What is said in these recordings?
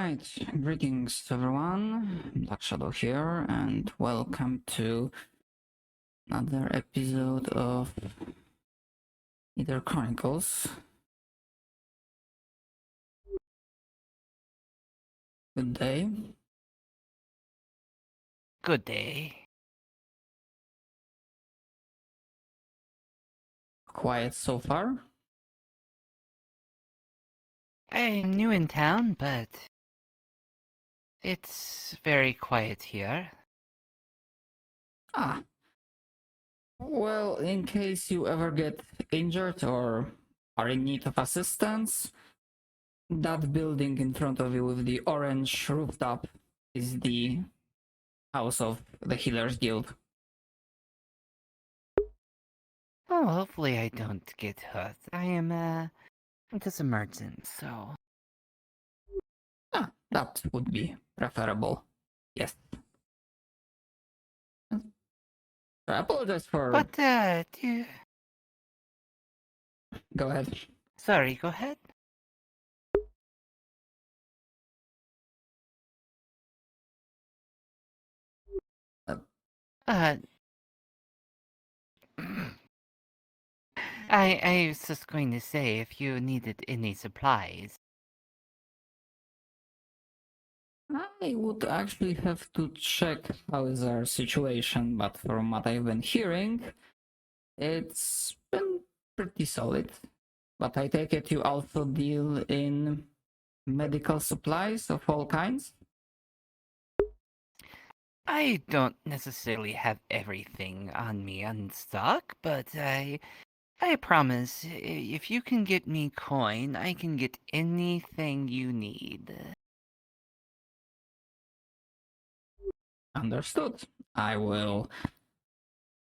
Alright, greetings everyone, Black Shadow here, and welcome to another episode of Aether Chronicles. Good day. Good day. Quiet so far? I'm new in town, but it's very quiet here. Ah. Well, in case you ever get injured or are in need of assistance, that building in front of you with the orange rooftop is the house of the Healers Guild. Oh, hopefully I don't get hurt. I am, just a merchant, so... Ah, that would be preferable. Yes. I apologize for... But, Go ahead. Sorry, go ahead. Uh... I was just going to say, if you needed any supplies... I would actually have to check how is our situation, but from what I've been hearing, it's been pretty solid. But I take it you also deal in medical supplies of all kinds? I don't necessarily have everything on me on stock, but I promise, if you can get me coin, I can get anything you need. Understood. I will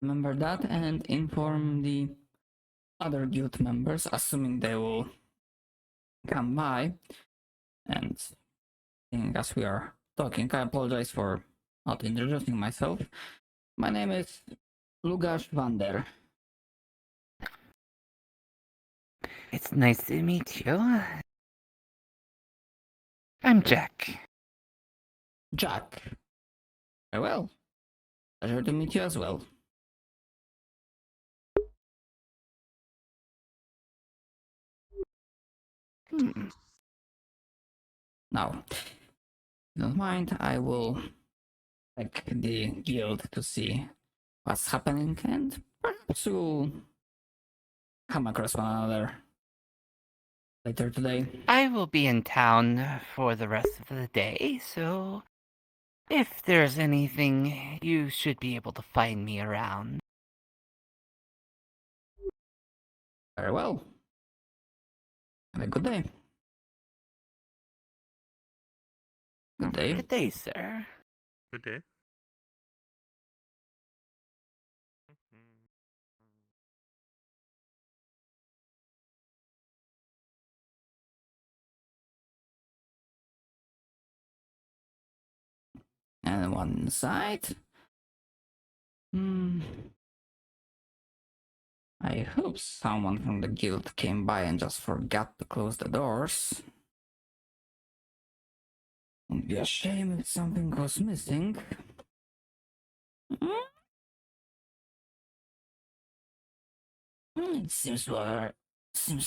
remember that and inform the other guild members, assuming they will come by. And as we are talking, I apologize for not introducing myself. My name is Lugash Vander. It's nice to meet you. I'm Jack. Jack. Very well. Pleasure to meet you as well. Now, if you don't mind, I will check the guild to see what's happening, and perhaps we'll come across one another later today. I will be in town for the rest of the day, so if there's anything, you should be able to find me around. Very well. Have a good day. Good day. Good day, sir. Good day. And one side. I hope someone from the guild came by and just forgot to close the doors. Wouldn't be a shame if something goes missing. It seems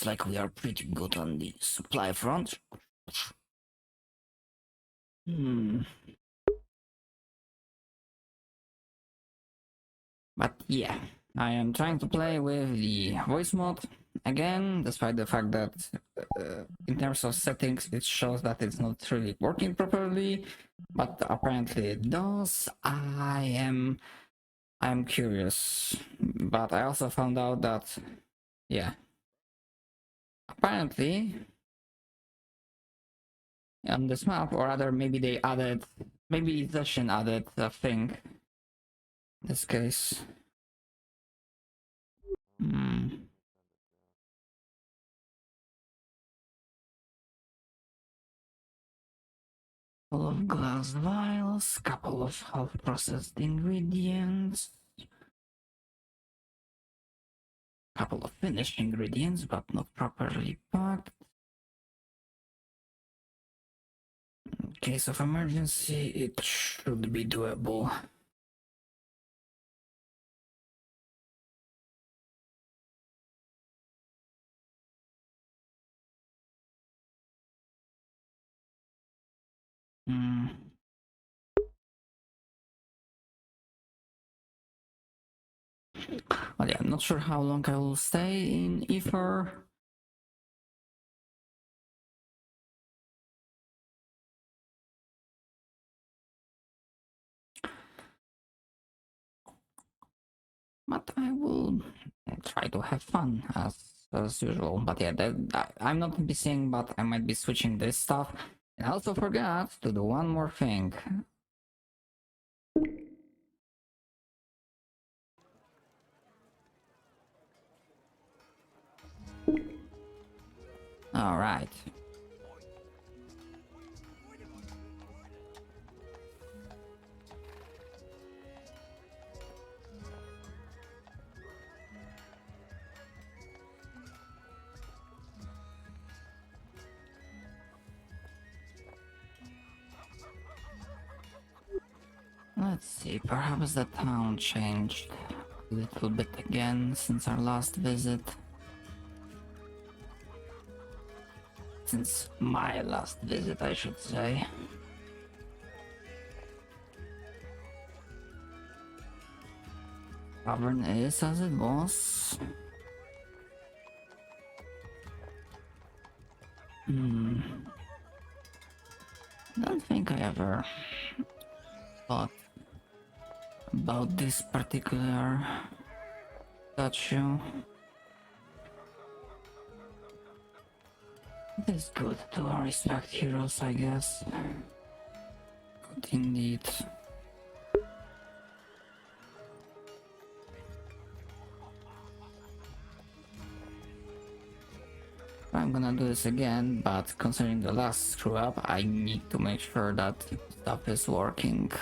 like we are pretty good on the supply front. But yeah, I am trying to play with the voice mod again, despite the fact that in terms of settings it shows that it's not really working properly, but apparently it does. I am curious, but I also found out that, yeah, apparently on this map, or rather maybe Zeshin added a thing in this case. Couple of glass vials, couple of half-processed ingredients, couple of finished ingredients but not properly packed. case of emergency, it should be doable. Hmm. Well, yeah, I'm not sure how long I will stay in Aether. But I will try to have fun as usual. But yeah, I'm not NPCing, but I might be switching this stuff. And I also forgot to do one more thing. All right. Let's see, perhaps the town changed a little bit again since our last visit. Since my last visit, I should say. Tavern is as it was. Don't think I ever thought about this particular statue. It is good to respect heroes, I guess. Good indeed. I'm gonna do this again, but considering the last screw up, I need to make sure that stuff is working.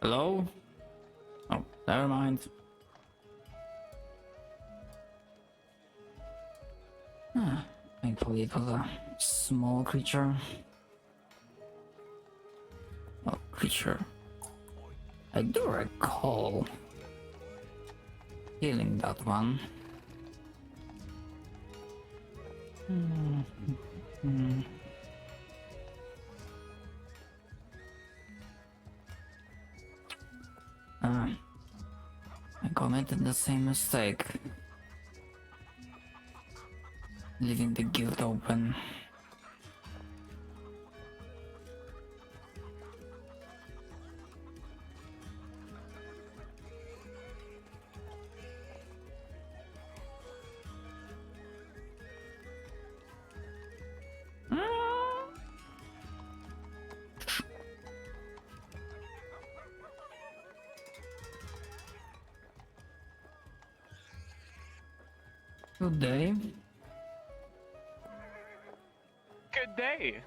Hello? Oh, never mind. Thankfully it was a small creature. Oh, creature. I do recall killing that one. I committed the same mistake. Leaving the guild open. Good day. Good day.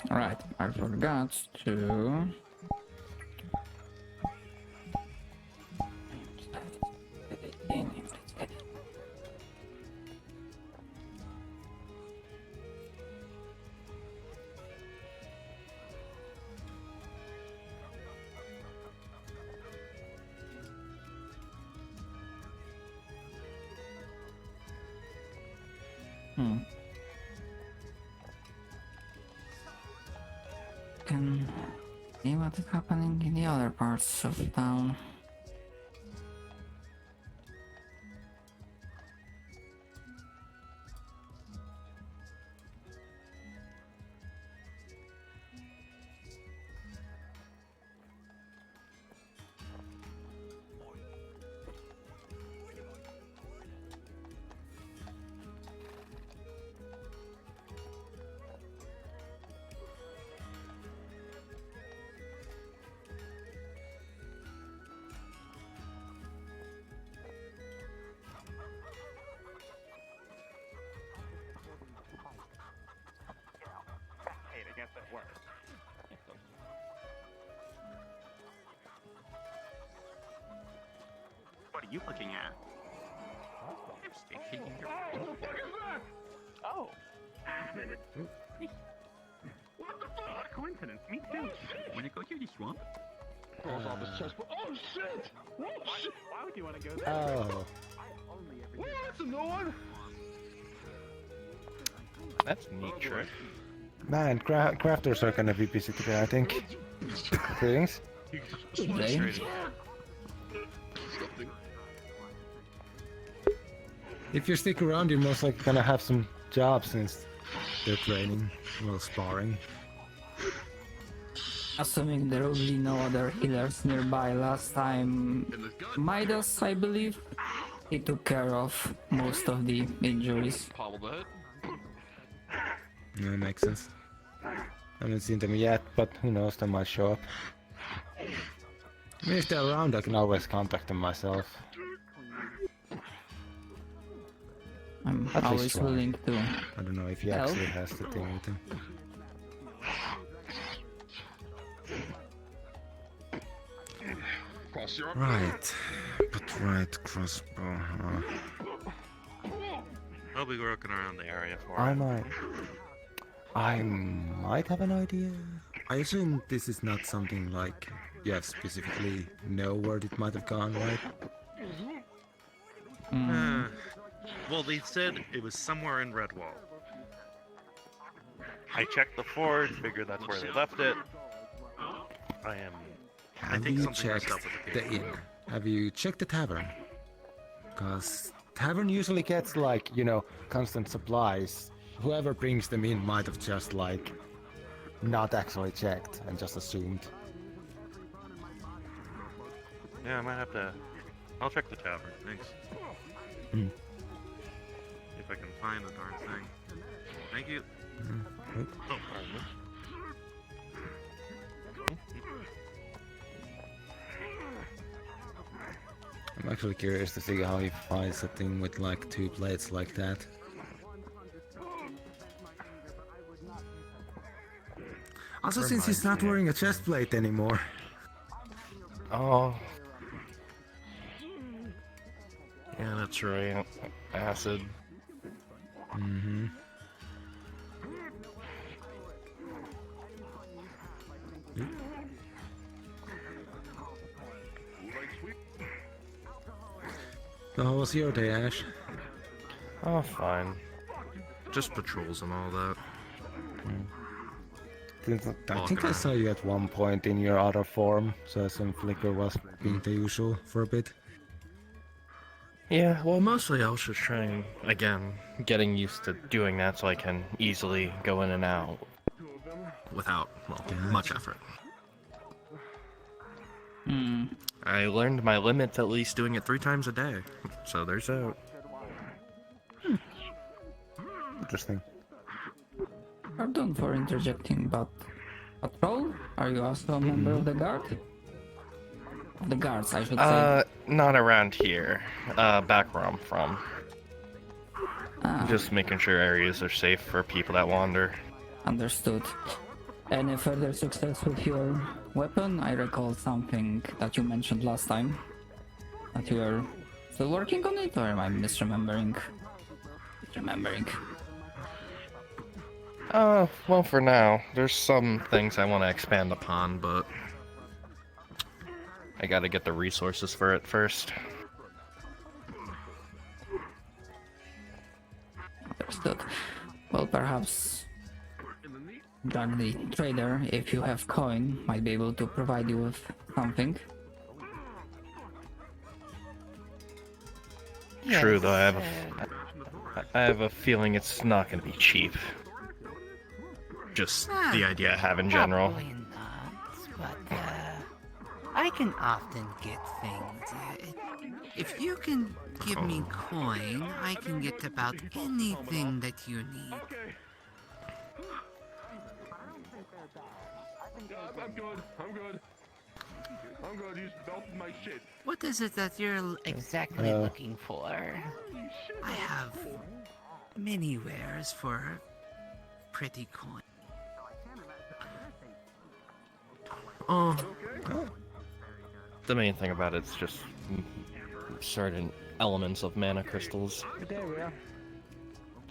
Right, I forgot to... Can see what is happening in the other parts of town. you looking at? Oh. What the fuck? What a coincidence. Me too. Wanna go through the swamp? Oh shit! Why would you want to go there? Oh. What? That's a new one? That's a neat trick. Man, crafters are gonna be busy today, I think. Greetings. Today? If you stick around, you're most likely gonna have some jobs since they're training, well, sparring. Assuming there will be no other healers nearby. Last time, Midas, I believe, he took care of most of the injuries. Hobbled the head. Yeah, makes sense. I haven't seen them yet, but who knows, they might show up. I mean, if they're around, I can always contact them myself. I'm At least always try. willing to. I don't know if he Help. actually has the thing with him. Cross your Right, but right crossbow. I'll be working around the area for I it. might have an idea. I assume this is not something like you have specifically know where it might have gone, right? Mm, Well, they said it was somewhere in Redwall. I checked the forge, figured that's where they left it. I Have think you something messed checked up with the the inn? Have you checked the tavern? Because tavern usually gets like, you know, constant supplies. Whoever brings them in might have just like not actually checked and just assumed. Yeah, I might have to. I'll check the tavern. Thanks. Hmm. If I can find the darn thing. Thank you. Oop. Oh, pardon me. I'm actually curious to see how he finds a thing with like 2 plates like that. Also, since he's not wearing a chest plate anymore. Oh. Yeah, that's right. Acid. Mm-hmm. So how was your day, Ash? Oh, fine. Just patrols and all that. I think I saw you at one point in your other form, so some flicker was being the usual for a bit. Yeah, well, mostly I was just trying, again, getting used to doing that so I can easily go in and out without, well, much effort. mm, I learned my limits at least doing it 3 times a day, so there's that. Interesting. pardon for interjecting, but patrol? Are you also a member of the guard? Of the guards, I should say. Not around here. Back where I'm from. Ah, Just making sure areas are safe for people that wander. understood. Any further success with your weapon? I recall something that you mentioned last time. That you were still working on it, or am I misremembering? Remembering. Well, for now, there's some things I want to expand upon, but I gotta get the resources for it first. Understood. Well, perhaps Drag the trader, if you have coin, might be able to provide you with something. True, though, I have a feeling it's not gonna be cheap. Just the idea I have in general. Probably not, but I can often get things. If you can give me coin, I can get about anything that you need. I'm good. I'm good. I'm good. You melted my shit. What is it that you're exactly looking for? I have many wares for pretty coin. The main thing about it's just certain elements of mana crystals. There we are.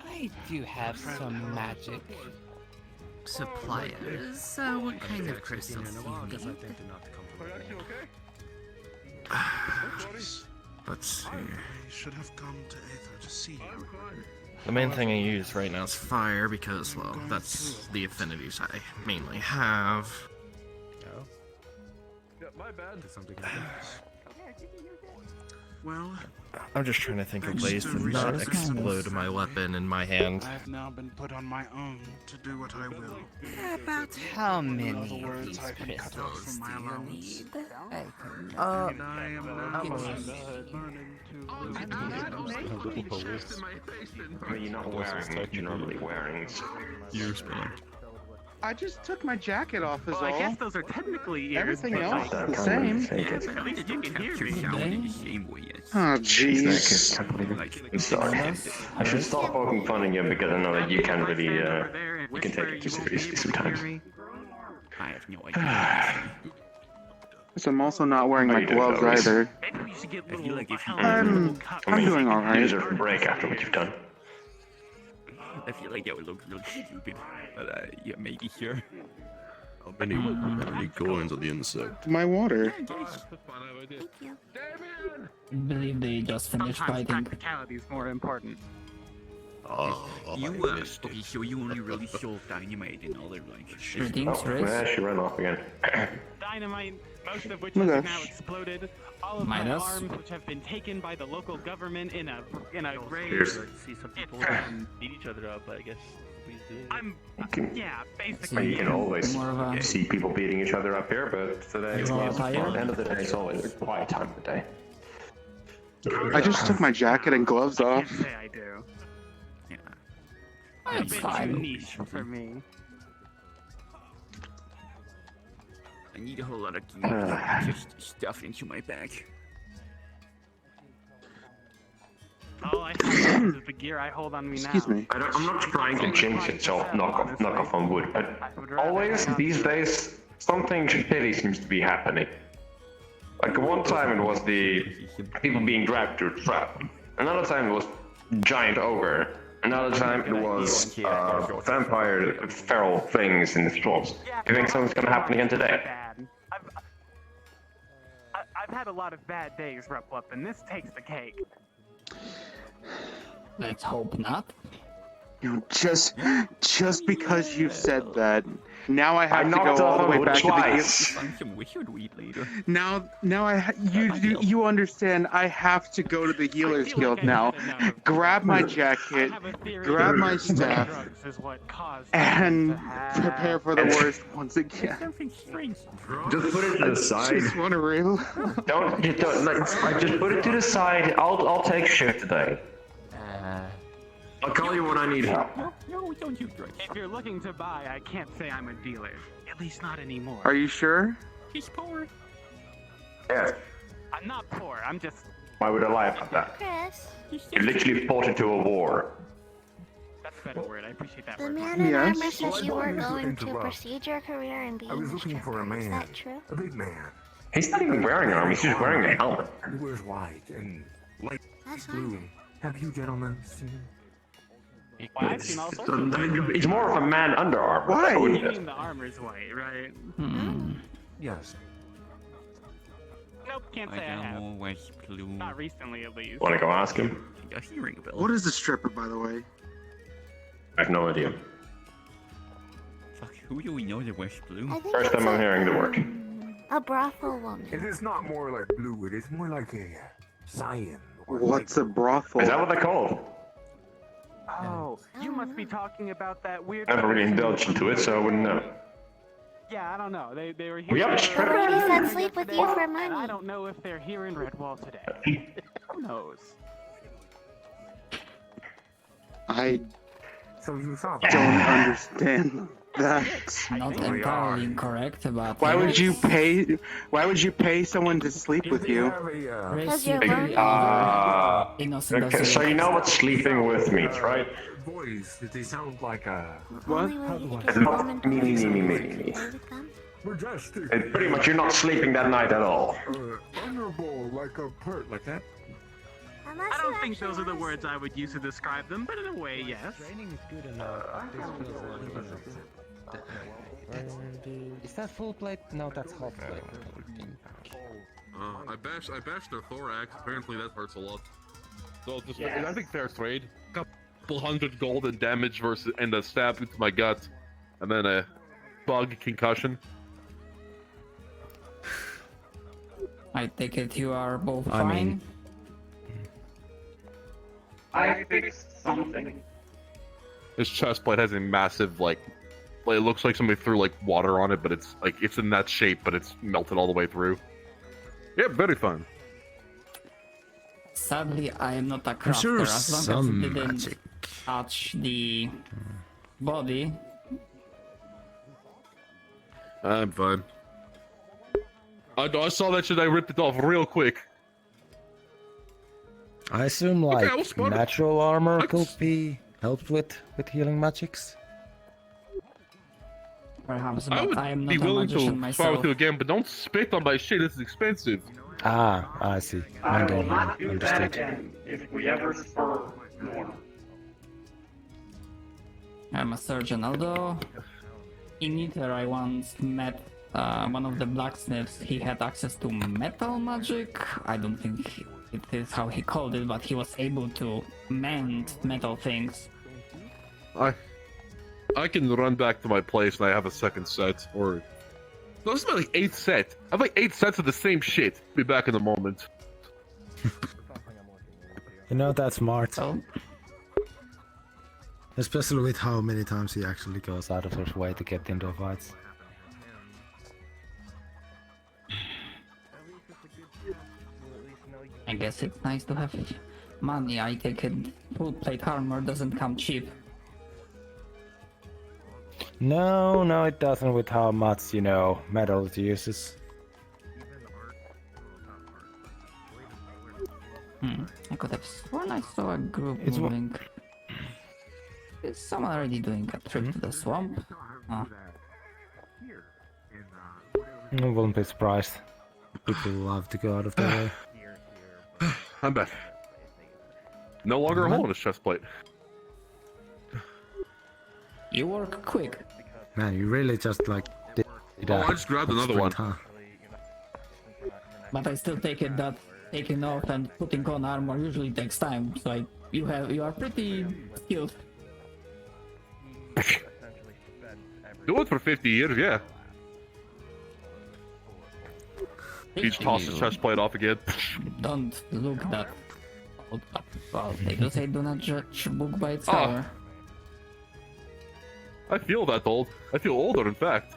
I do have some magic suppliers. What kind of crystals do you need? Are you actually okay? Let's see. I should have come to Aether to see I'm you. fine. The main thing I use right now is fire because, well, that's the affinities I mainly have. Oh, Yeah, my bad. did something happen? Well, I'm just trying to think of Thanks ways to to research not explode my weapon in my hand. I've now been put on my own to do what I will. About how many In other of words, these I've been cut off crystals from my do you allowance. need? I can And I am now burning to Oh, live. Chest in my face didn't hurt. You're not wearing what you're normally wearing. Yours, Billy. I just took my jacket off is Well, I all. guess those are technically ears. Everything but, else like, is the same. at least you can hear me. Oh, jeez. I'm sorry. I should stop poking fun at you because I know that you can really, you can take it too seriously sometimes. I have no idea. So I'm also not wearing How my you doing, gloves Doris? either. Maybe we should get little. I'm doing You alright. deserve a break after what you've done. I feel like that would look really stupid, but yeah, maybe sure. How many coins on the insect? My water. That's fine, I have an idea. Damien! I believe they just finished Sometimes fighting. practicality is more important. I missed it. Okay, so you only really sold dynamite and all that, like. Greetings, Oh, Riz. yeah, she ran off again. Dynamite, most of which Oh my has gosh. now exploded. All of my Midas. arms, which have been taken by the local government in a raid. Here's- See some people beat each other up, I guess. I'm, You can, yeah, you basically. can always More of a see people beating each other up here, but today, You are tired? at the end of the day, it's always a quiet time of the day. I just took my jacket and gloves I off. can't say I do. Yeah. It's a bit too fine. niche for me. I need a whole lot of just stuff into my bag. All I have is the gear I hold on me now. Excuse me. I'm not trying to jinx it, so knock off on wood, but I would rather always have- these days something shitty seems to be happening. Like one time it was the people being dragged to a trap, another time it was giant ogre, another time it was vampire feral things in the swamps. You think something's gonna happen again today? Bad. I've had a lot of bad days, Replup, and this takes the cake. Let's hope not. You know, just because you said that, now I I have to knocked go all off the on way wood back twice. Find some wizard weed later. to the. Now you understand. I have to go to the healers guild now. Grab my jacket, grab my staff, and prepare for the worst once again. Something strange. Just put it to the side. Just want to reel. Don't like, just put it to the side. I'll take shit today. I'll call you when I need help. No, don't you drink. If you're looking to buy, I can't say I'm a dealer. At least not anymore. Are you sure? He's poor. Yes. I'm not poor. I'm just. Why would I lie about that? Chris, You literally fought into a war. That's a better word. I appreciate that the word. man in Yes. armor says you were going to interrupt. pursue your career and be I was looking for a stripper. Is man. that true? A big man. He's not even wearing armor. He's just wearing a helmet. He wears white and light That's blue. fine. Have you gentlemen seen him? Well, I've seen all sorts of things. He's more of a man under armor. Why? I You wouldn't mean the armor's white, right? Yes. Nope, can't say I have. Not recently, at least. Want to go ask him? What is a stripper, by the way? I have no idea. Fuck, who do we know that wears blue? I think First it's time I'm hearing the word. a brothel woman. It is not more like blue. It is more like a cyan. or What's light a brothel? Is that what they call it? Oh, you must be talking about that weird. I never really indulged into it, so I wouldn't know. Yeah, I don't know. They were here. We have a today, stripper. Somebody said sleep with you for and I money. don't know if they're here in Redwall today. Who knows? I So you saw don't understand that. Not entirely incorrect, but Why would you pay? Why would you pay someone to sleep with you? Riz, Because you you're could lonely. be innocent Okay, as so you you know what sleeping with means, right? voice. They sound like a. What? Only way you How do can I- get a woman to Me. play with them. We're just Pretty much you're not sleeping that night at all. vulnerable, like a part like that. Unless I you don't think actually those are the wanna words I would use to describe them, but in a way, yes. Training is good enough, but this feels like, is that full plate? No, that's half plate. I bashed their thorax. Apparently that hurts a lot. So just, I think fair trade. Couple hundred gold in damage versus and a stab into my gut, and then a bug concussion. I take it you are both I fine. mean- I fixed something. His chest plate has a massive like it looks like somebody threw like water on it, but it's like it's in that shape, but it's melted all the way through. Yeah, very fun. Sadly, I am not a crafter. I'm sure as long some as it didn't magic. touch the body. I'm fine. I saw that shit. I ripped it off real quick. I assume Okay, like I was spotted. natural armor I could just- be helped with healing magics. Perhaps, I but would I am be not a willing magician to myself. spar with you again, but don't spit on my shit. This is expensive. Ah, I see. I will Okay, not do that understood. again if we ever spur more. I'm a surgeon, although in Aether I once met one of the blacksmiths. He had access to metal magic. I don't think it is how he called it, but he was able to mend metal things. I can run back to my place and I have a second set, or no, this is my like 8th set. I have like 8 sets of the same shit. Be back in a moment. You know, that's smart. So Especially with how many times he actually goes out of his way to get into fights. I guess it's nice to have money. I take it full plate armor doesn't come cheap. No, it doesn't with how much, you know, metal it uses. I could have sworn I saw a group It's wha- moving. Is someone already doing a trip to the swamp? Oh. I wouldn't be surprised. People love to go out of their way. I'm back. No longer a hole in his chest plate. You work quick. Man, you really just like did Oh, I just grabbed another one. Huh? But I still take it that taking off and putting on armor usually takes time. So you are pretty skilled. Do it for 50 years, yeah. He just tosses his chest plate off again. Don't look that old, but well, they do say do not judge a book by its Ah. cover. I feel that old. I feel older, in fact.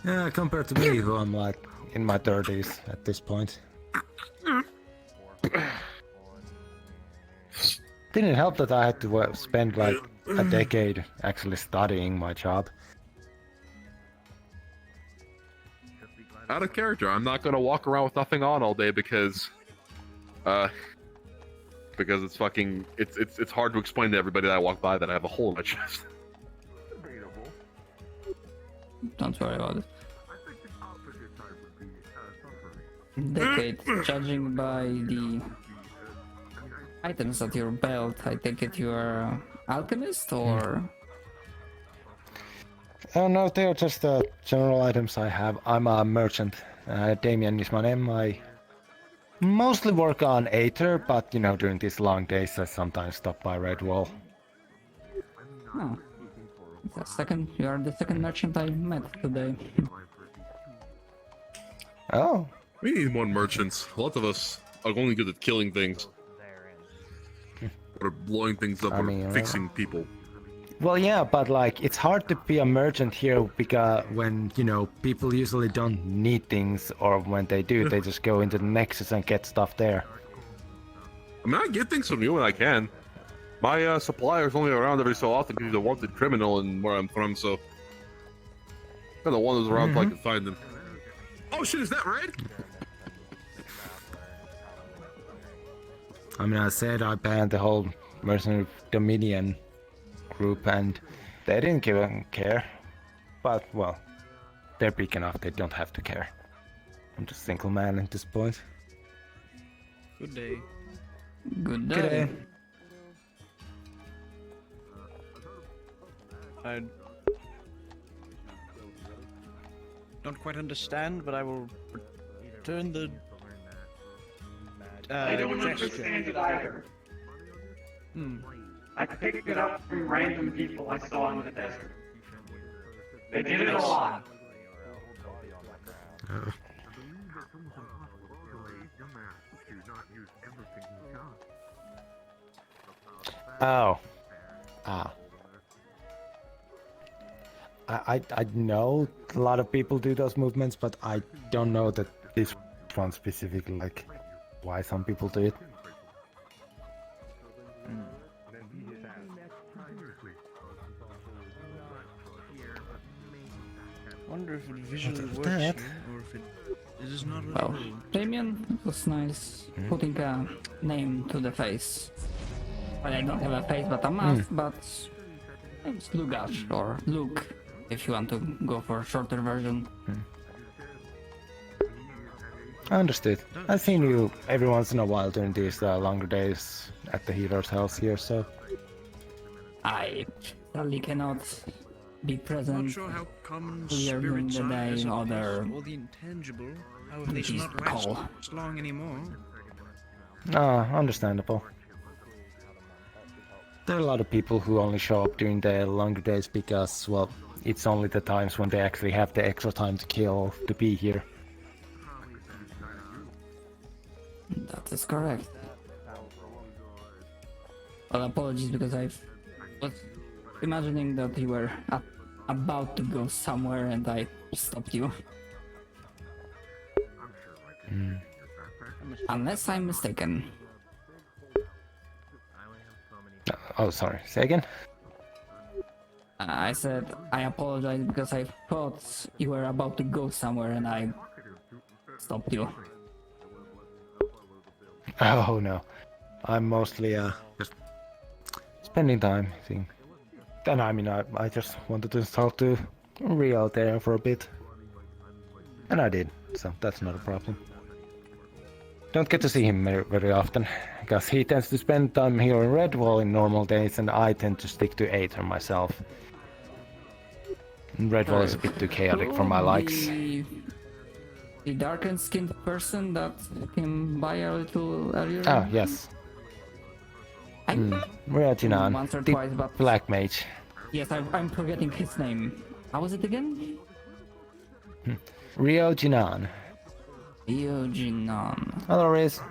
Yeah, compared to me, who I'm like in my 30s at this point. Didn't help that I had to spend like a decade actually studying my job. Out of character. I'm not gonna walk around with nothing on all day because it's fucking it's hard to explain to everybody that I walk by that I have a hole in my chest. Don't worry about it. Decade, judging by the items at your belt, I take it you are an alchemist or? Oh no, they are just general items I have. I'm a merchant. Damien is my name. I mostly work on Aether, but you know, during these long days I sometimes stop by Redwall. Oh. You are the second merchant I met today. Oh. We need more merchants. A lot of us are only good at killing things. Or blowing things up, I or mean, fixing people. Well, yeah, but like it's hard to be a merchant here because when you know people usually don't need things, or when they do, they just go into the Nexus and get stuff there. I mean, I get things from you when I can. My supplier's only around every so often because he's a wanted criminal and where I'm from, so I'm the one who's around till I can find him. Oh shit, is that red? I mean, I said I banned the whole Mercenary Dominion group, and they didn't care. But well, they're big enough; they don't have to care. I'm just single man at this point. Good day. Good day. Good day. I don't quite understand, but I will return the. I don't gesture. understand it either. Hmm. I picked it up from random people I saw in the desert. They did it a lot. Oh. Ah. I know a lot of people do those movements, but I don't know that this one specifically, like, why some people do it. Wonder if it visually What's works that? here, or if it is not at Well, all. Damien, it was nice putting a name to the face. Well, I don't have a face but a mouth, but it's Lugash or Luke, if you want to go for a shorter version. I understood. I've seen you every once in a while during these longer days at the healer's house here, so... I sadly cannot be Not present sure how common here during spirits the are as day, a other pest, or the intangible. However, they which should is not last call. long anymore. Ah, understandable. There are a lot of people who only show up during the longer days because, well, it's only the times when they actually have the extra time to kill to be here. That is correct. Well, apologies because I was imagining that you were about to go somewhere and I stopped you. Unless I'm mistaken. Oh, sorry. Say again? I said I apologize because I thought you were about to go somewhere and I stopped you. Oh, no. I'm mostly, just spending time, I think. And I mean, I just wanted to talk to Rio there for a bit. And I did, so that's not a problem. Don't get to see him very often, because he tends to spend time here in Redwall in normal days, and I tend to stick to Aether myself. And Redwall is a bit too chaotic for my likes. The darkened skinned person that came by a little earlier? Oh, yes. Rio Jinan, once or the twice, but Black Mage. yes, I'm forgetting his name. How was it again? Rio Jinan. Rio Jinan. Hello, Riz.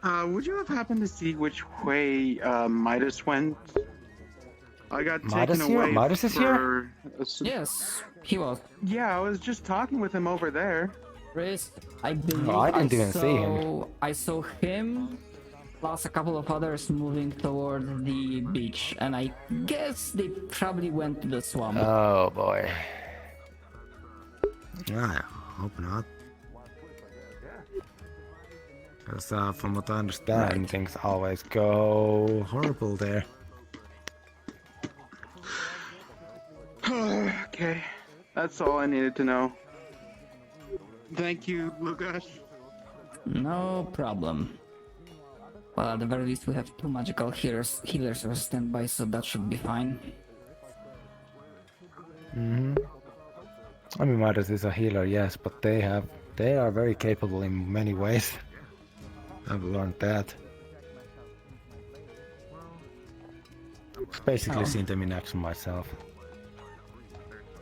Would you have happened to see which way Midas went? I got Midas taken here? away. Midas is here? Yes, he was. Yeah, I was just talking with him over there. Riz, I believe I didn't even see him. I saw him plus a couple of others moving toward the beach, and I guess they probably went to the swamp. Oh boy. Yeah, hope not. Because from what I understand, things always go horrible there. Okay, that's all I needed to know. Thank you, Lugash. No problem. Well, at the very least, we have two magical healers on standby, so that should be fine. I mean, Midas is a healer, yes, but they are very capable in many ways. I've learned that. I've basically seen them in action myself.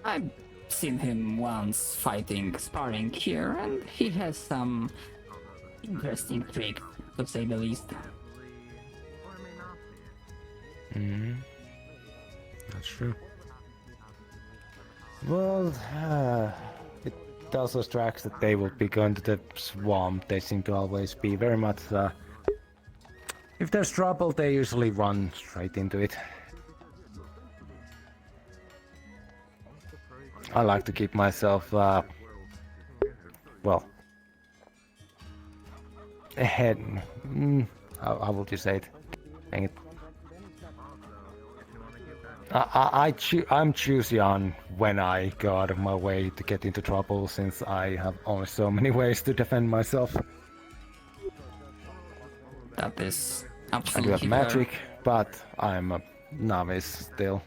I've seen him once sparring here, and he has some interesting tricks, to say the least. That's true. Well, it also tracks that they will be going to the swamp. They seem to always be very much... if there's trouble, they usually run straight into it. I like to keep myself, well, ahead. How would you say it? Dang it. I'm choosy on when I go out of my way to get into trouble, since I have only so many ways to defend myself. That is I do have absolutely fair. magic, but I'm a novice still.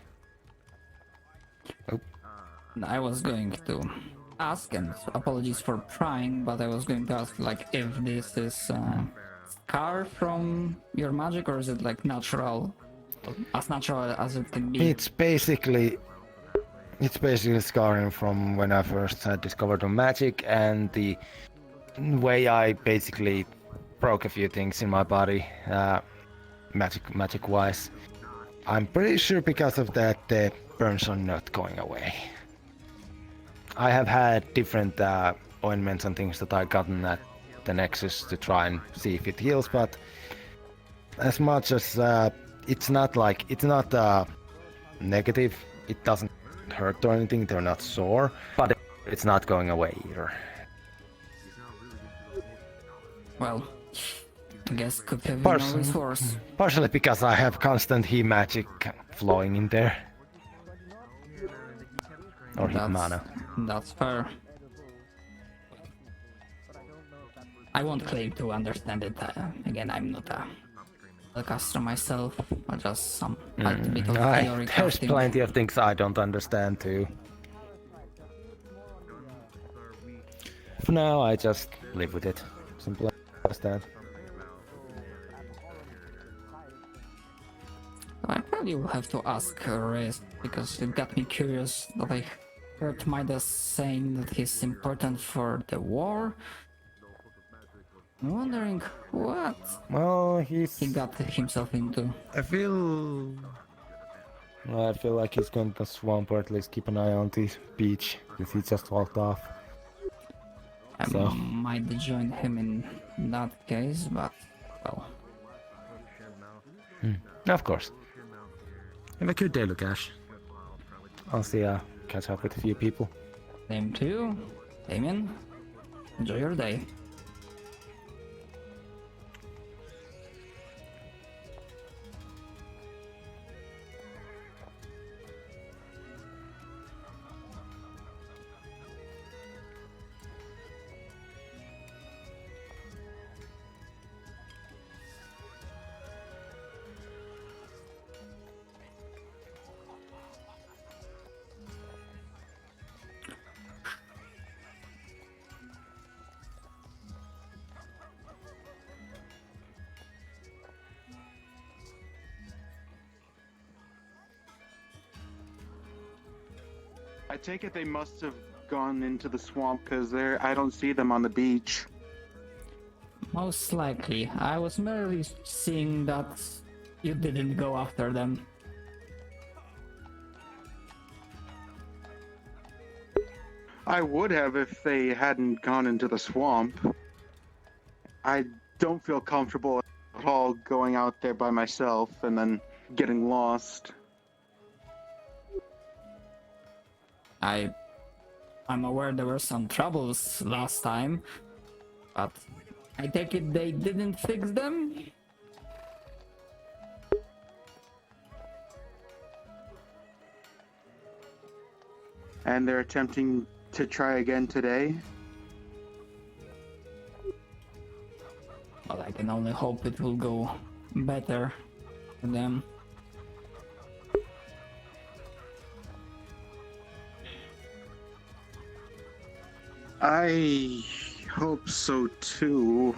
I was going to ask, and apologies for prying, but I was going to ask, like, if this is scar from your magic, or is it like natural, as natural as it can be? It's basically scarring from when I first had discovered the magic and the way I basically broke a few things in my body, magic wise. I'm pretty sure because of that the burns are not going away. I have had different ointments and things that I've gotten at the Nexus to try and see if it heals, but as much as it's not negative, it doesn't hurt or anything, they're not sore, but it's not going away either. Well, I guess could have been always worse. Partially because I have constant heat magic flowing in there. Or heat mana. That's fair. I won't claim to understand it. Again, I'm not a caster myself. I just some a bit of theory There's casting. plenty of things I don't understand too. For now, I just live with it. Simple as that. I probably will have to ask Riz, because it got me curious that I heard Midas saying that he's important for the war. I'm wondering what he got himself into. I feel like he's going to the swamp, or at least keep an eye on the beach, because he just walked off. I might join him in that case, but well. Of course. Have a good day, Lukash. I'll see catch up with a few people. Same to you, Damien. Enjoy your day. I take it they must have gone into the swamp, because I don't see them on the beach. Most likely. I was merely seeing that you didn't go after them. I would have if they hadn't gone into the swamp. I don't feel comfortable at all going out there by myself and then getting lost. I'm aware there were some troubles last time, but I take it they didn't fix them? And they're attempting to try again today? Well, I can only hope it will go better for them. I hope so too.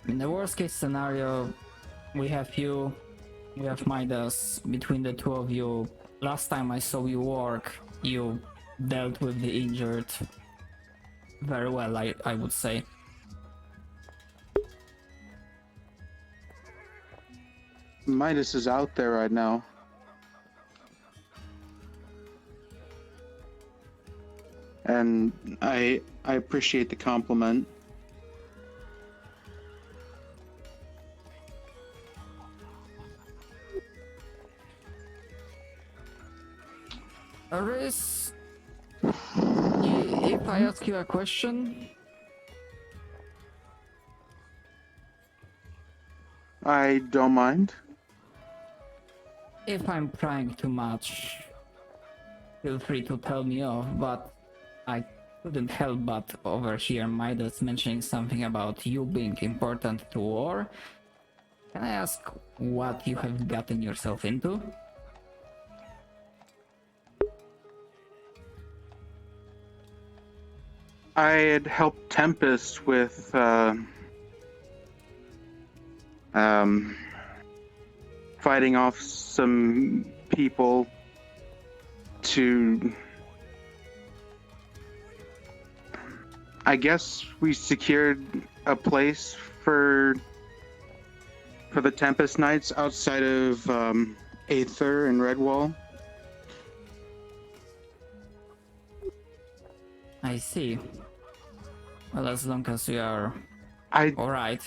In the worst case scenario, we have you, we have Midas. Between the two of you, last time I saw you work, you dealt with the injured very well, I would say. Midas is out there right now. And I appreciate the compliment. Aris, if I ask you a question? I don't mind. If I'm prying too much, feel free to tell me off, but I couldn't help but overhear Midas mentioning something about you being important to war. Can I ask what you have gotten yourself into? I had helped Tempest with fighting off some people to, I guess we secured a place for the Tempest Knights outside of Aether and Redwall. I see. Well, as long as you are I alright.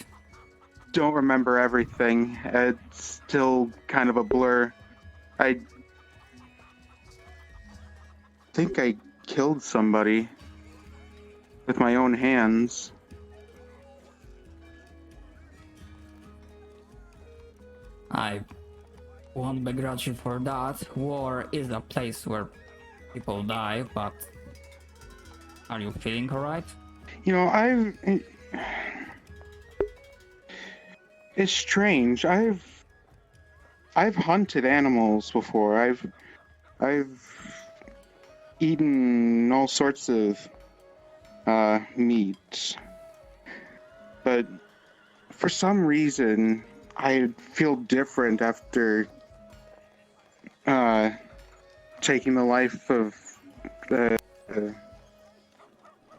don't remember everything. It's still kind of a blur. I think I killed somebody with my own hands. I won't begrudge you for that. War is a place where people die, but are you feeling alright? You know, it's strange. I've hunted animals before. I've eaten all sorts of meat. But for some reason I feel different after taking the life of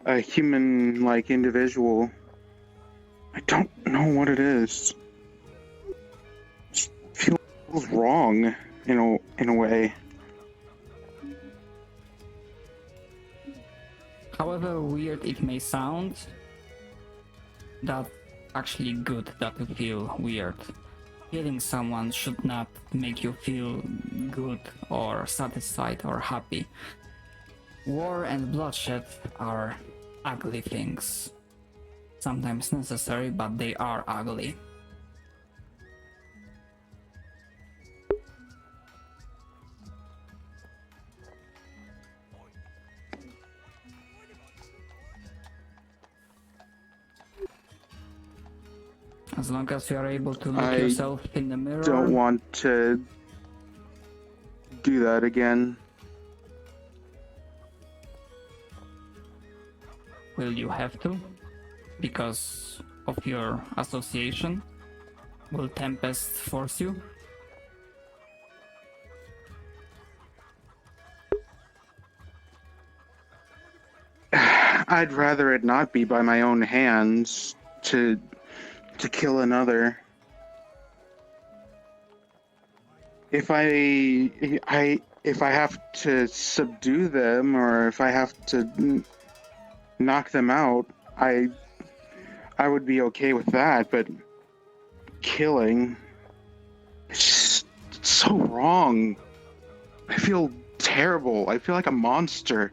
a human-like individual. I don't know what it is. It feels wrong in a way. However weird it may sound, that's actually good that you feel weird. Killing someone should not make you feel good or satisfied or happy. War and bloodshed are ugly things. Sometimes necessary, but they are ugly. As long as you are able to look I yourself in the mirror. Don't want to do that again. Will you have to? Because of your association? Will Tempest force you? I'd rather it not be by my own hands to kill another. If I have to subdue them or if I have to knock them out, I would be okay with that, but killing, it's so wrong. I feel terrible. I feel like a monster.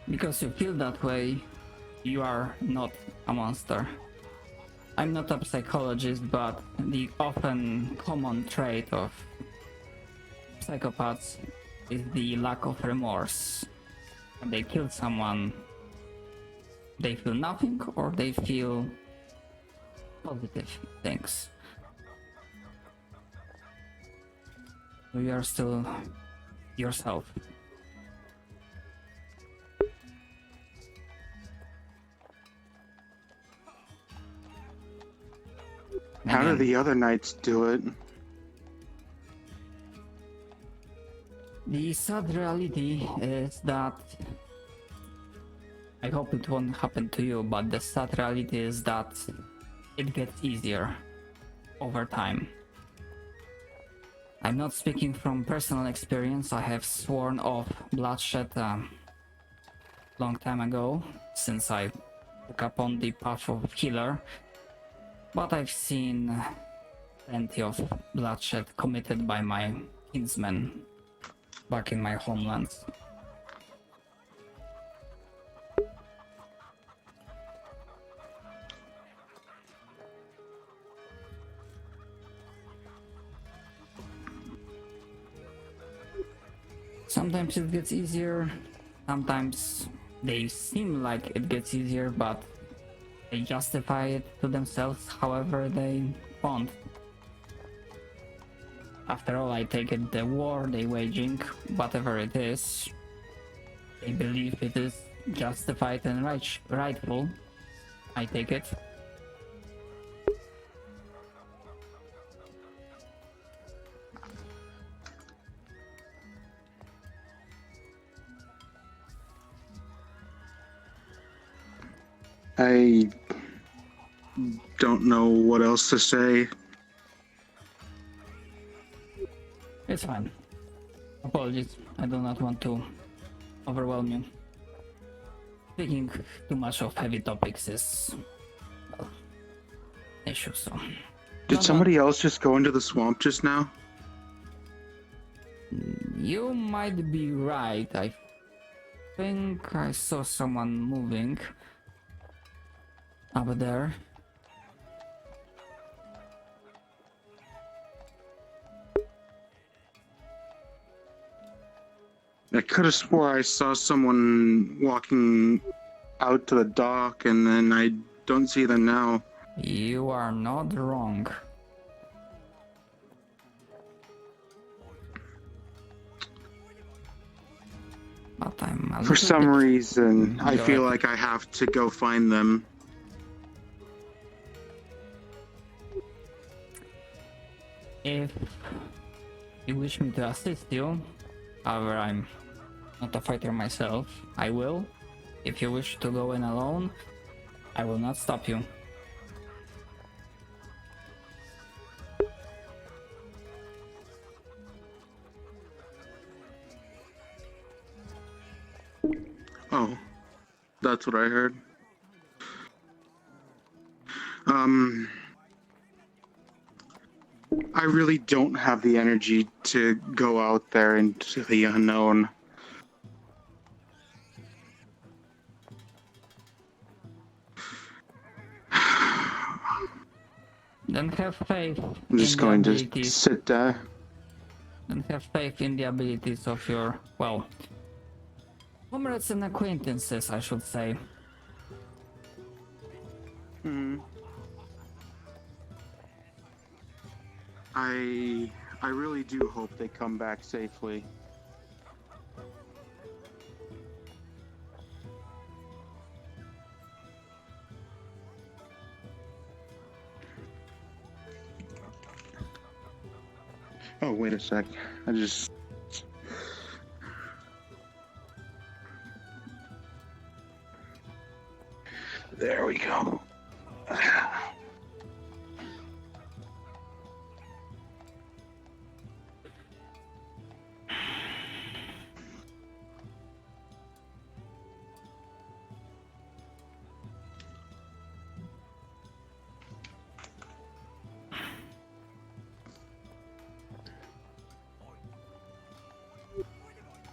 Because you feel that way, you are not a monster. I'm not a psychologist, but the often common trait of psychopaths is the lack of remorse. When they kill someone, they feel nothing or they feel positive things. You are still yourself. How do the other knights do it? The sad reality is that I hope it won't happen to you, but the sad reality is that it gets easier over time. I'm not speaking from personal experience. I have sworn off bloodshed a long time ago, since I took up on the path of healer. But I've seen plenty of bloodshed committed by my kinsmen back in my homelands. Sometimes it gets easier, sometimes they seem like it gets easier, but they justify it to themselves however they want. After all, I take it the war they waging, whatever it is, they believe it is justified and rightful. I take it. I don't know what else to say. It's fine. Apologies, I do not want to overwhelm you. Speaking too much of heavy topics is, well, an issue, so... Did somebody else just go into the swamp just now? You might be right. I think I saw someone moving up there. I could have swore I saw someone walking out to the dock, and then I don't see them now. You are not wrong. But I'm a For little some bit- reason, I Go feel ahead. like I have to go find them. If you wish me to assist you, however, I'm not a fighter myself, I will. If you wish to go in alone, I will not stop you. Oh, that's what I heard. I really don't have the energy to go out there into the unknown. Then have faith I'm just in going the to abilities. sit there. And have faith in the abilities of your, well, comrades and acquaintances, I should say. Hmm. I really do hope they come back safely. Oh, wait a sec. I just... There we go.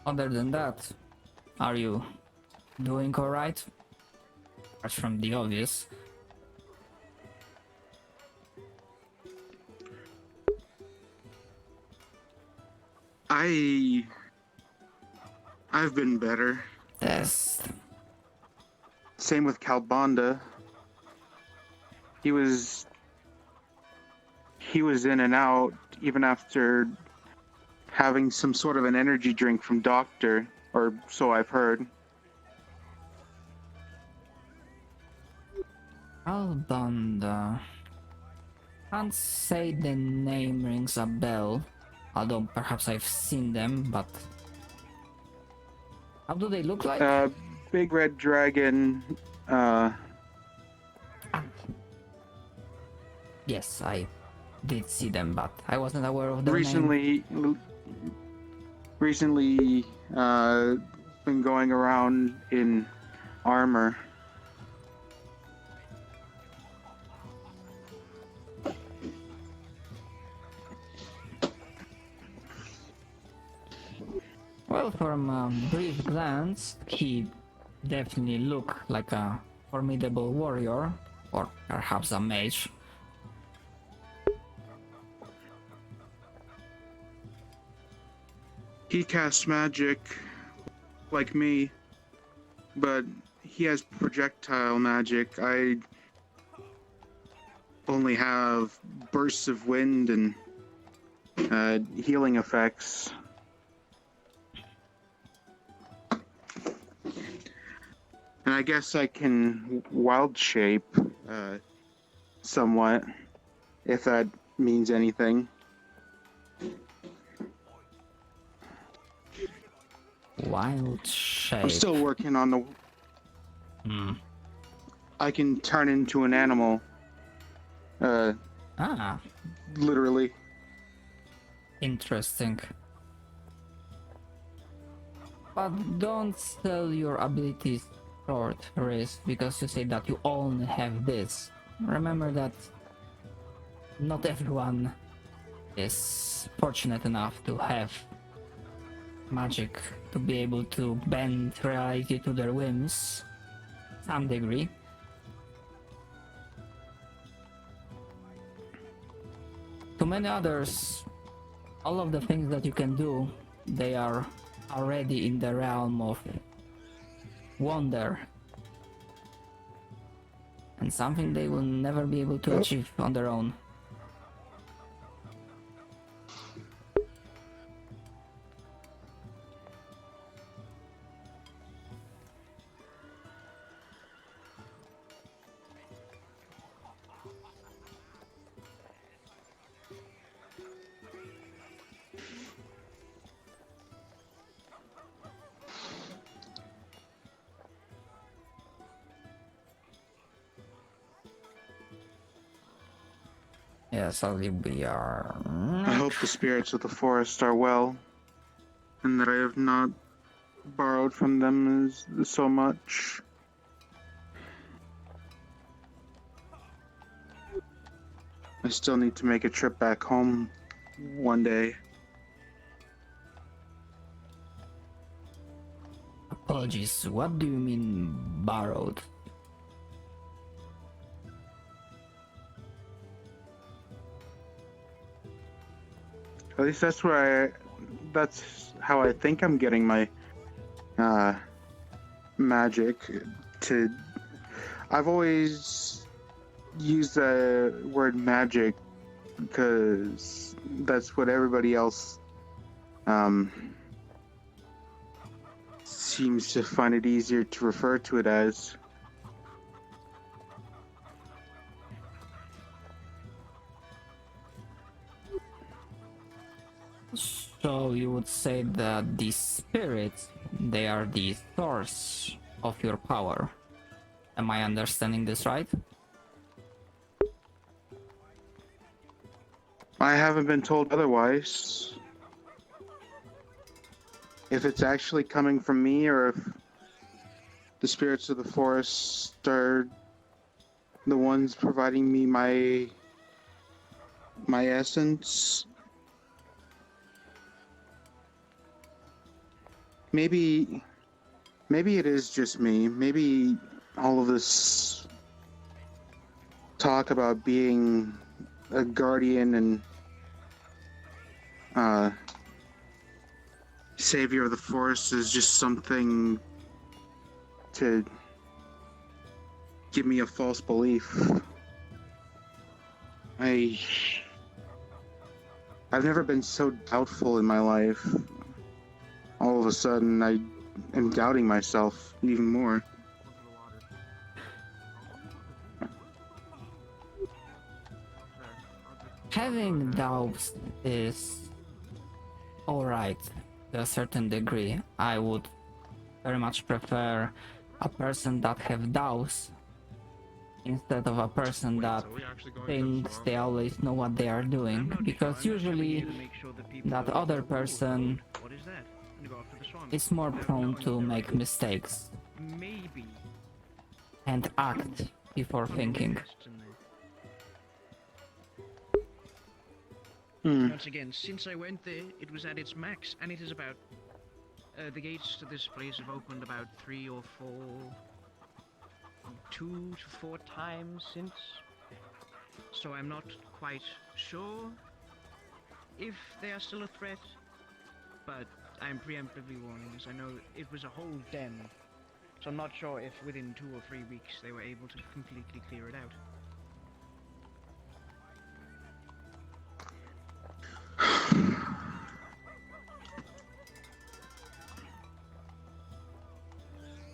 Other than that, are you doing alright? Apart from the obvious. I've been better. Yes. Same with Calbanda. He was in and out even after having some sort of an energy drink from Doctor, or so I've heard. Albanda. Can't say the name rings a bell, although perhaps I've seen them, but... How do they look like? Big Red Dragon, Yes, I did see them, but I wasn't aware of their name. recently, been going around in armor. Well, from a brief glance, he definitely looked like a formidable warrior, or perhaps a mage. He casts magic like me, but he has projectile magic. I only have bursts of wind and healing effects. And I guess I can wild shape somewhat, if that means anything. Wild shape. I'm still working on the... I can turn into an animal. Literally. Interesting. But don't sell your abilities short, Riz, because you say that you only have this. Remember that not everyone is fortunate enough to have magic to be able to bend reality to their whims, some degree. To many others, all of the things that you can do, they are already in the realm of wonder, and something they will never be able to achieve on their own. Yeah, sadly we are... I hope the spirits of the forest are well, and that I have not borrowed from them so much. I still need to make a trip back home one day. Apologies, what do you mean borrowed? At least that's how I think I'm getting my magic to... I've always used the word magic because that's what everybody else seems to find it easier to refer to it as. So you would say that these spirits, they are the source of your power. Am I understanding this right? I haven't been told otherwise. If it's actually coming from me, or if the spirits of the forest are the ones providing me my essence. Maybe it is just me. Maybe all of this talk about being a guardian and savior of the forest is just something to give me a false belief. I've never been so doubtful in my life. All of a sudden, I am doubting myself even more. Having doubts is alright to a certain degree. I would very much prefer a person that have doubts instead of a person that thinks they always know what they are doing, because usually that other person is more prone to make mistakes and act before thinking. Once again, since I went there, it was at its max, and it is about... the gates to this place have opened about 2 to 4 times since. So I'm not quite sure if they are still a threat, but I'm preemptively warning this. I know it was a whole den, so I'm not sure if within 2 or 3 weeks they were able to completely clear it out.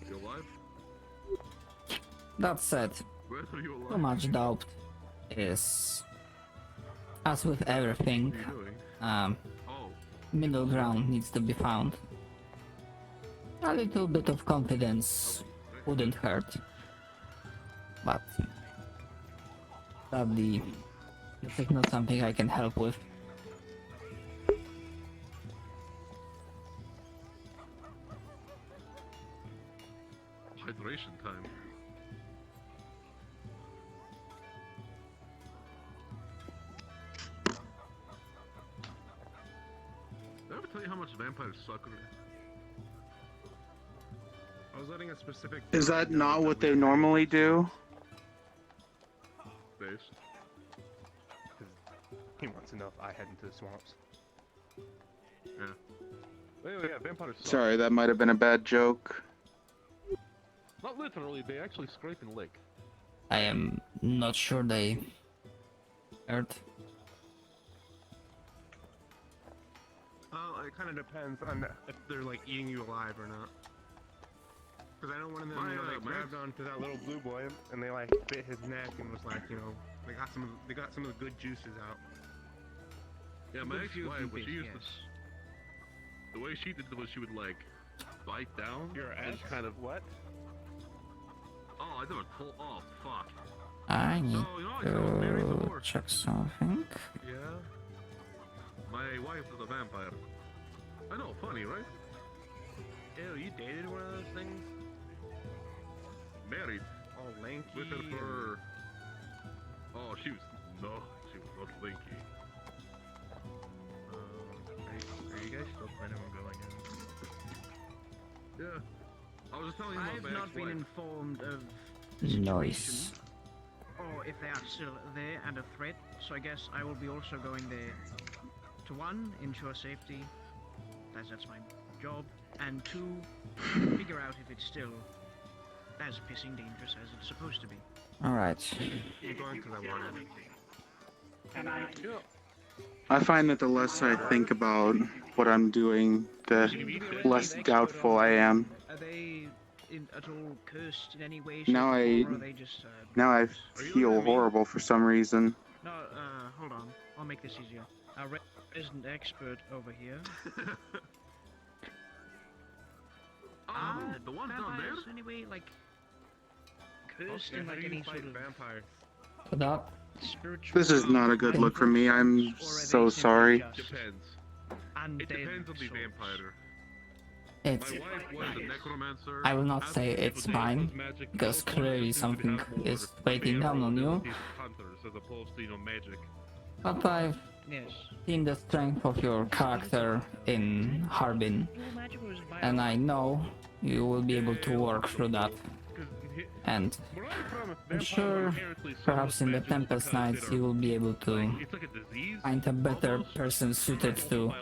You alive? That said, Where are you alive? too much doubt is, as with everything, What are you doing? Oh. middle ground needs to be found. A little bit of confidence wouldn't hurt, but sadly, this is not something I can help with. Hydration time. Did I ever tell you how much vampires suck? I was letting a specific. Is that not what they normally do? Base. He wants to know if I head into the swamps. Yeah. Anyway, yeah, vampires suck. Sorry, that might have been a bad joke. Not literally, they actually scrape and lick. I am not sure they hurt. It kind of depends on if they're like eating you alive or not. Because I know one of them, they grabbed onto that little blue boy and they like bit his neck and was like, they got some of the good juices out. Yeah, my ex-wife, when she used to, the way she did it was she would like bite down. Your and ex? kind of What? Oh, I never told. Oh, fuck. I need I was married to before. check something. Yeah. My wife was a vampire. I know, funny, right? Ew, you dated one of those things? Married. All lanky. With her fur. Oh, she was not lanky. Are you guys still planning on going in? Yeah. I was just telling you about I've my not been ex-wife. informed of the situation, Nice. or if they are still there and a threat, so I guess I will be also going there to 1, ensure safety, that's my job, and 2, figure out if it's still as pissing dangerous as it's supposed to be. Alright. I'm going because I wanted it. I find that the less I think about what I'm doing, the less doubtful I am. Are they at all cursed in any way? Now shape, or are they just, Now I feel horrible for some reason. No, hold on. I'll make this easier. Our resident expert over here. The ones down there? Anyway, like cursed in like any sort of vampires. That spiritual. This is not a good look for me. I'm so sorry. Depends. And It depends on the vampire. it's. My wife was a necromancer. I will not Has say to it's do with fine, magic, because also clearly seems to something have more is waiting down on you. abilities as hunters as opposed to, magic. But I've Yes. seen the strength of your character in Harbin, and I know you will be able to work through that. And I'm sure perhaps in the Tempest Nights you will be able to find a better person suited to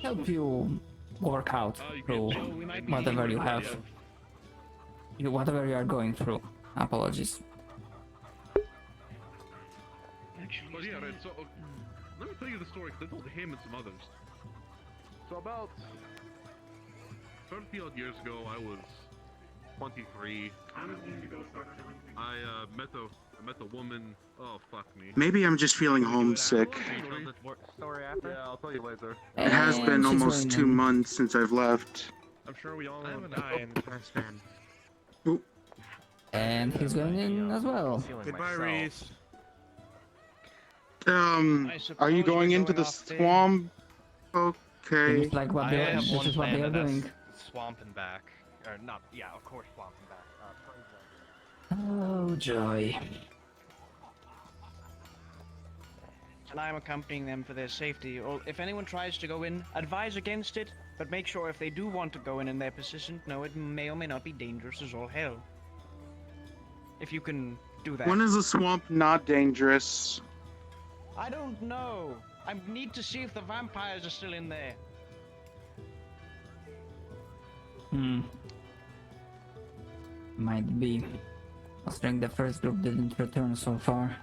help you work out through whatever you have, whatever you are going through. Apologies. But yeah, right, so let me tell you the story, 'cause I told him and some others. So about 30 odd years ago, I was 23. I met a woman. Oh fuck me. Maybe I'm just feeling homesick. Story after? Yeah, I'll tell you later. It has And been she's almost going 2 in. months since I've left. I'm sure we all know die in the first man. And he's going in as well. Goodbye, Reese. Are you going into the swamp? Okay. Seems like what they're, this is what they are doing. Swamp and back. Or not, yeah, of course, swamp and back. Oh joy. And I'm accompanying them for their safety. Or if anyone tries to go in, advise against it, but make sure if they do want to go in and they're persistent, know it may or may not be dangerous as all hell. If you can do that. When is the swamp not dangerous? I don't know. I need to see if the vampires are still in there. Might be. Considering the first group didn't return so far.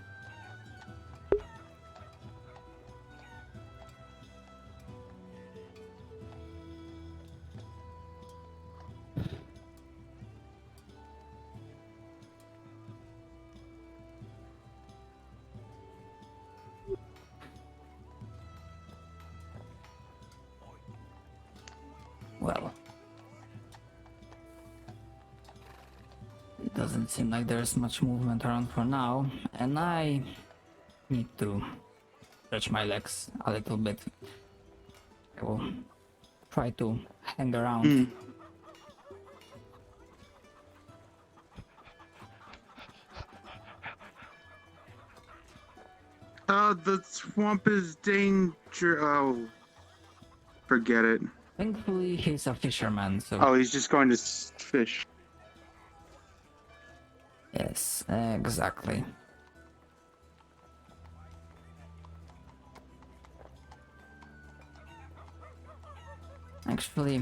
Well, it doesn't seem like there's much movement around for now, and I need to stretch my legs a little bit. I will try to hang around. The swamp is danger. Oh, forget it. Thankfully, he's a fisherman, so... Oh, he's just going to fish. Yes, exactly. Actually,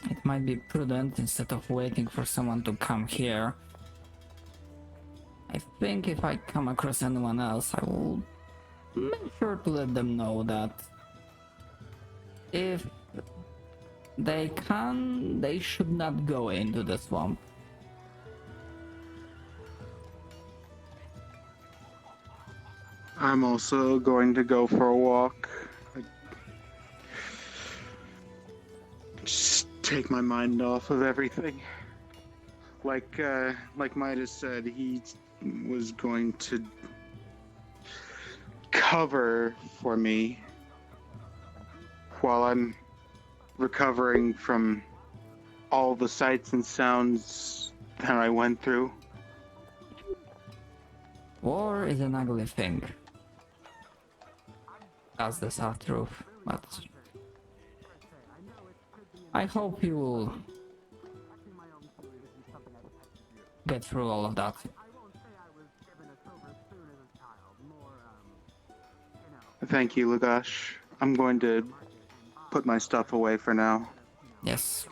it might be prudent, instead of waiting for someone to come here, I think if I come across anyone else, I will make sure to let them know that if they can, they should not go into the swamp. I'm also going to go for a walk. Just take my mind off of everything. Like Midas said, he was going to cover for me while I'm recovering from all the sights and sounds that I went through. War is an ugly thing. That's the sad truth, but I hope you will get through all of that. Thank you, Lagash. I'm going to put my stuff away for now. Yes.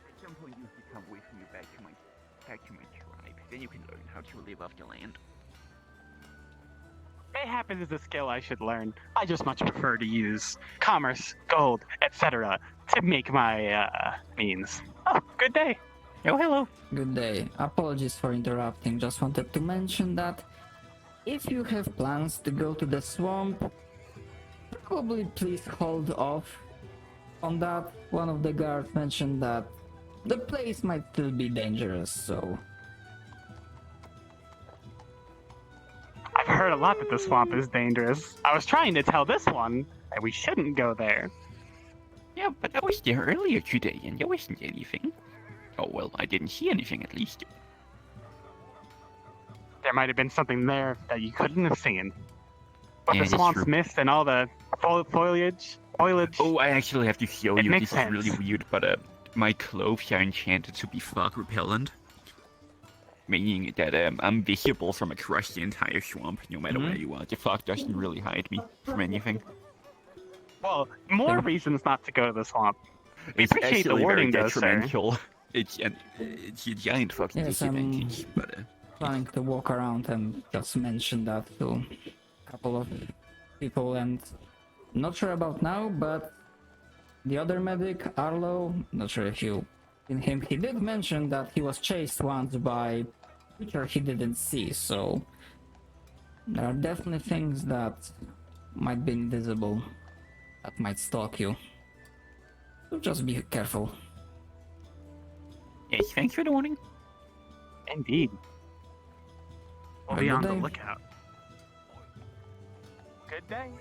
At some point you should come with me back to my tribe. Then you can learn how to live off the land. Mayhappen is a skill I should learn. I just much prefer to use commerce, gold, etc. to make my means. Oh, good day. Oh, hello. Good day. Apologies for interrupting. Just wanted to mention that if you have plans to go to the swamp, probably please hold off on that. One of the guards mentioned that the place might still be dangerous, so... I've heard a lot that the swamp is dangerous. I was trying to tell this one that we shouldn't go there. Yeah, but I was there earlier today and there wasn't anything. Oh well, I didn't see anything at least. There might have been something there that you couldn't have seen. But Yeah, the that's swamp's true. mist and all the foliage... Oh, I actually have to show It you. makes This is really sense. weird, but my clothes are enchanted to be fog repellent. Meaning that I'm visible from across the entire swamp, no matter where you are. The fog doesn't really hide me from anything. Well, more reasons not to go to the swamp. I It's appreciate the actually warning, very though, sir. detrimental. It's a giant fucking Yes, I'm disadvantage, but trying to walk around and just mention that to a couple of people, and not sure about now, but the other medic, Arlo, not sure if you in him, he did mention that he was chased once by a creature he didn't see, so there are definitely things that might be invisible that might stalk you. So just be careful. yes, thanks for the warning. Indeed. We'll Have a be good on the day. lookout. Good day.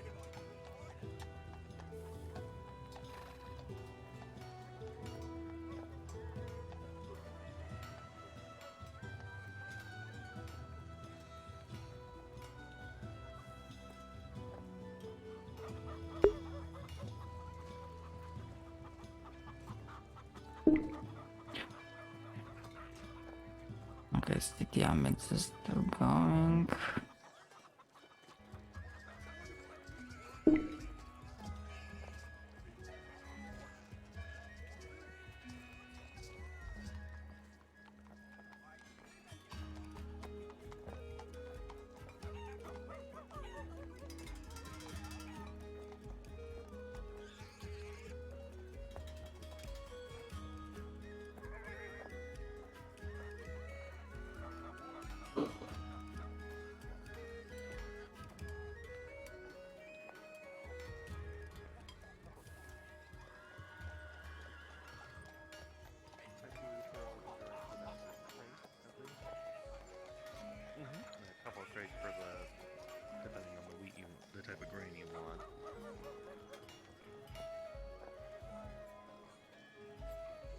Okay, city ambulance is still going.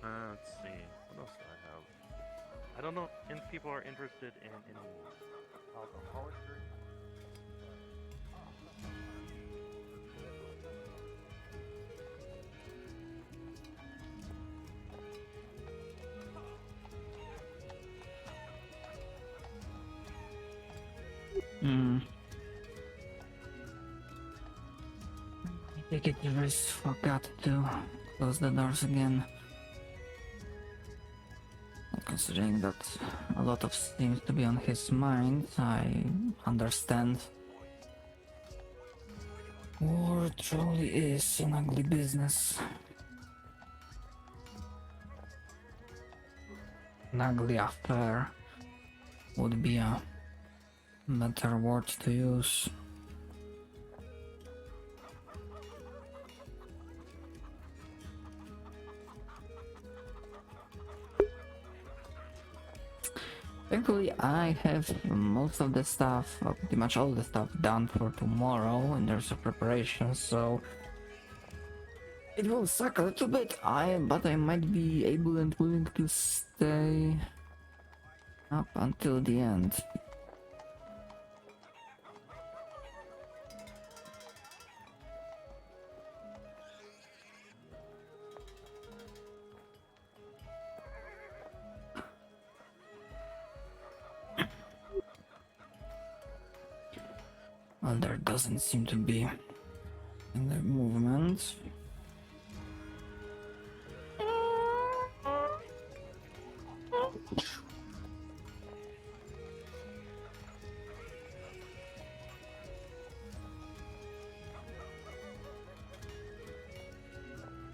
Let's see. What else do I have? I don't know if people are interested in any alcoholic drinks. Hmm. I take it Joudrey forgot to close the doors again. Considering that a lot of seems to be on his mind, I understand. War truly is an ugly business. An ugly affair would be a better word to use. Thankfully, I have most of the stuff, or pretty much all the stuff done for tomorrow in terms of preparation, so it will suck a little bit, but I might be able and willing to stay up until the end. Well, there doesn't seem to be any movement.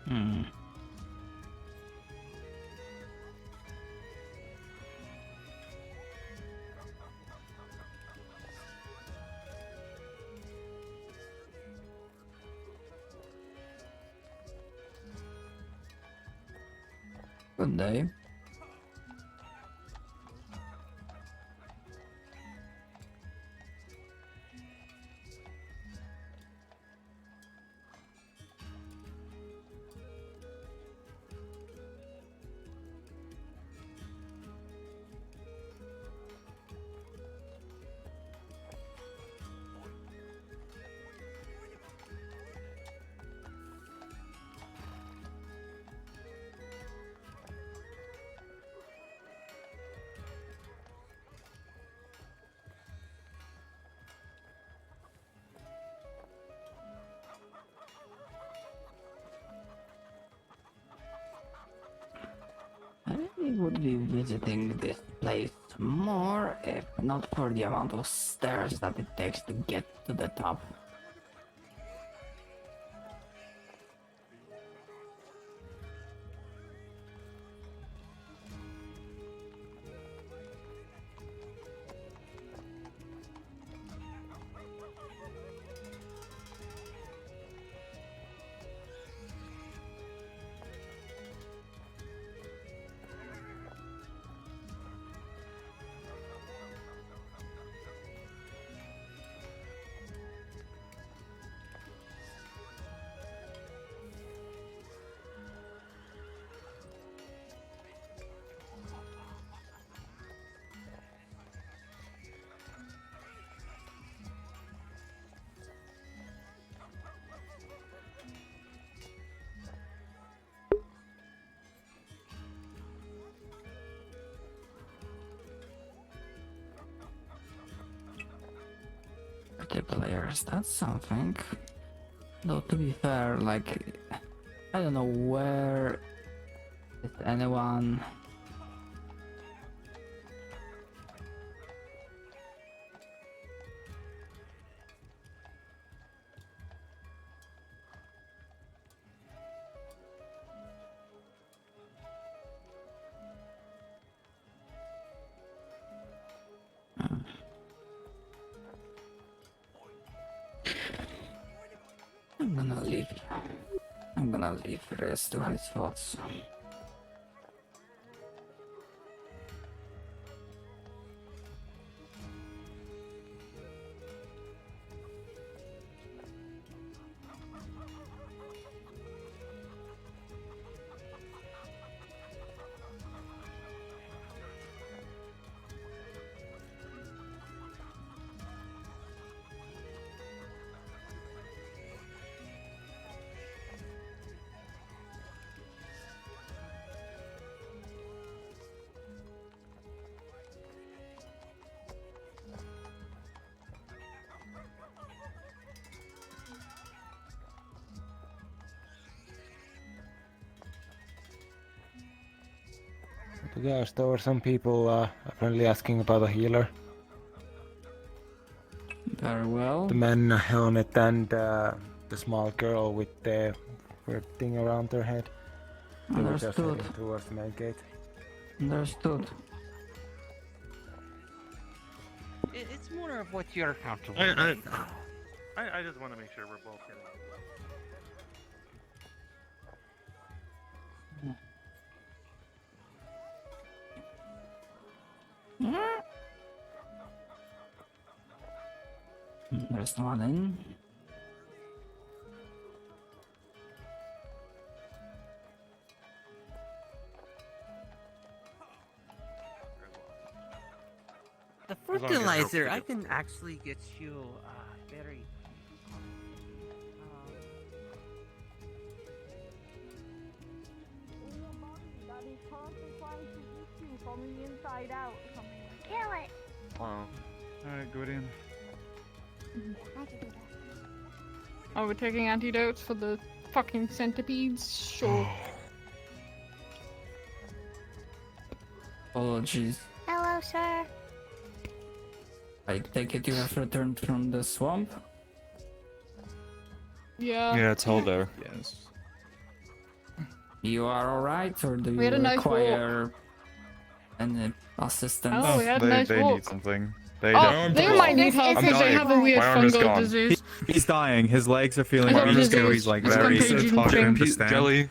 Hmm. Good day. I would be visiting this place more if not for the amount of stairs that it takes to get to the top. Multiplayers, that's something. Though to be fair, like, I don't know where is anyone. I'm gonna leave rest to his thoughts. Yes, there were some people apparently asking about a healer. Very well. The man on it and the small girl with the weird thing around their head. They were just Understood. heading towards the main gate. Understood. It's more of what you're comfortable I with. just want to make sure we're both getting. There's one in. The long as you're fertilizer, okay. I can actually get you very. From the inside out. Kill it. Wow. Alright, go in. I can do that. Oh, we're taking antidotes for the fucking centipedes? Sure. Apologies. Hello, sir. I take it you have returned from the swamp? Yeah. Yeah, it's all there. Yes. You are alright, or do We you had a nice require any assistance? Oh, we had a nice they walk. need something. They Oh, don't. they might need help I'm because they dying. have a weird My arm is fungal gone. disease. He's dying. His legs are feeling I thought weak. disease He's like was very contagion hard to thing. understand. Jelly.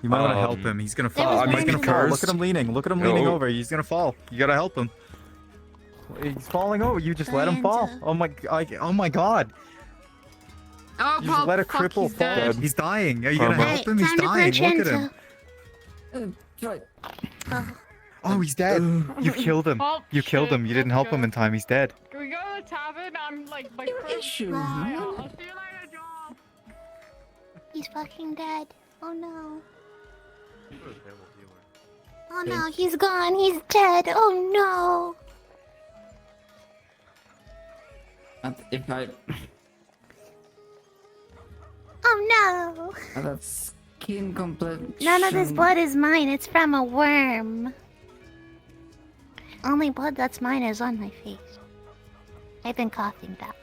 You might want to help him. He's gonna There fall. was He's gonna one fall. first. Look at him leaning. Look at him leaning No. over. He's gonna fall. You gotta help him. He's falling over. You just let him fall. Trying to- Oh my god. Oh, You just let a fuck, cripple he's fall. dead. He's dying. Are you gonna Karma. help him? He's time to dying. punch Look at him. into. Right. Oh, he's dead. You killed him. Oh, You killed him. shit, You didn't let's help go. him in time. He's dead. Can we go to the tavern? I'm like my Your first issues, try. man. I'll see you later, Joel. He's fucking dead. Oh no. What a terrible healer. Oh no, he's gone. He's dead. Oh no. But if I... Oh no. that skin complexion... None of this blood is mine. It's from a worm. Only blood that's mine is on my face. I've been coughing that.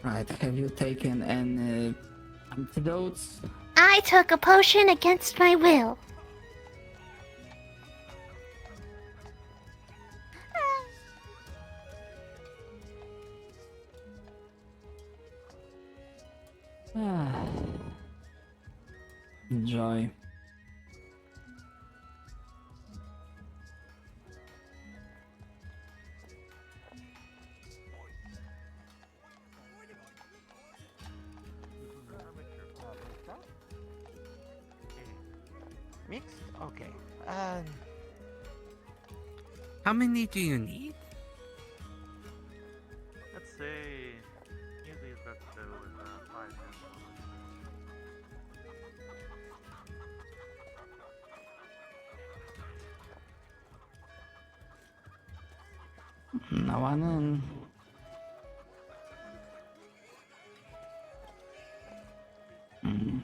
Right, have you taken any antidotes? I took a potion against my will. Enjoy. Mixed? Okay. How many do you need? Let's say usually it's best to go with 5 No one in. Mm.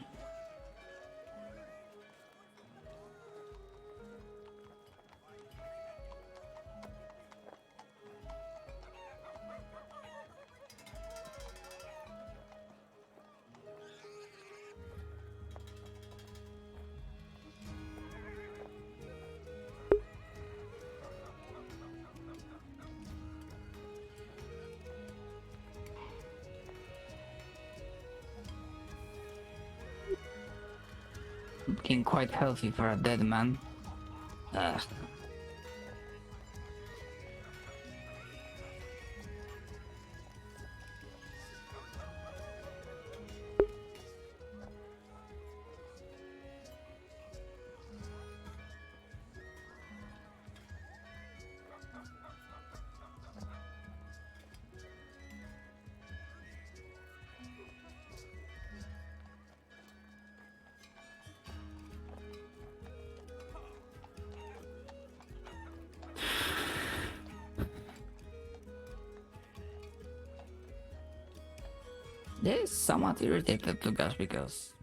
Looking quite healthy for a dead man. Ugh. This is somewhat irritated to Gus because